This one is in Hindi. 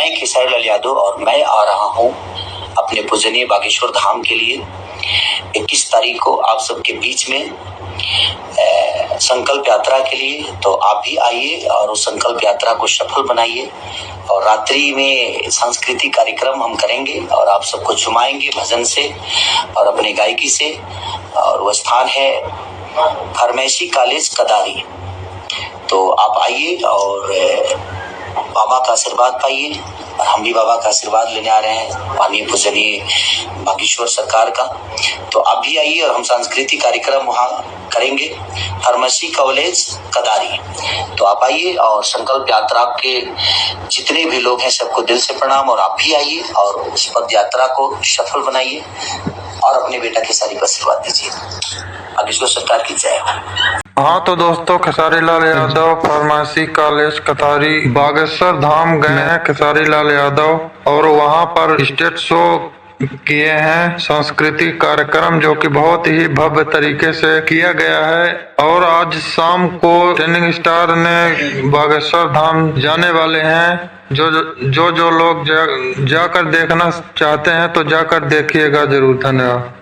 मैं खेसारी लाल यादव और मैं आ रहा हूँ अपने पूजनीय बागेश्वर धाम के लिए 21 तारीख को आप सबके बीच में संकल्प यात्रा के लिए। तो आप भी आइए और उस संकल्प यात्रा को सफल बनाइए। और रात्रि में सांस्कृतिक कार्यक्रम हम करेंगे और आप सबको झुमाएंगे भजन से और अपने गायकी से। और वह स्थान है फार्मेसी कॉलेज कदारी। तो आप आइए और बाबा का आशीर्वाद पाइए। और हम भी बाबा का आशीर्वाद लेने आ रहे हैं माननीय पूजनीय बागेश्वर सरकार का। तो आप भी आइए और हम सांस्कृतिक कार्यक्रम वहाँ करेंगे फार्मेसी कॉलेज कदारी। तो आप आइए और संकल्प यात्रा के जितने भी लोग हैं सबको दिल से प्रणाम। और आप भी आइए और उस पद यात्रा को सफल बनाइए और अपने बेटा खेसारी को आशीर्वाद दीजिए। बागेश्वर सरकार की जय हो। हाँ तो दोस्तों, खेसारी लाल यादव फार्मेसी कॉलेज कतारी बागेश्वर धाम गए हैं खेसारी लाल यादव, और वहाँ पर स्टेज शो किए हैं सांस्कृतिक कार्यक्रम जो कि बहुत ही भव्य तरीके से किया गया है। और आज शाम को ट्रेनिंग स्टार ने बागेश्वर धाम जाने वाले हैं। जो लोग जाकर देखना चाहते हैं तो जाकर देखिएगा जरूर। धन्यवाद।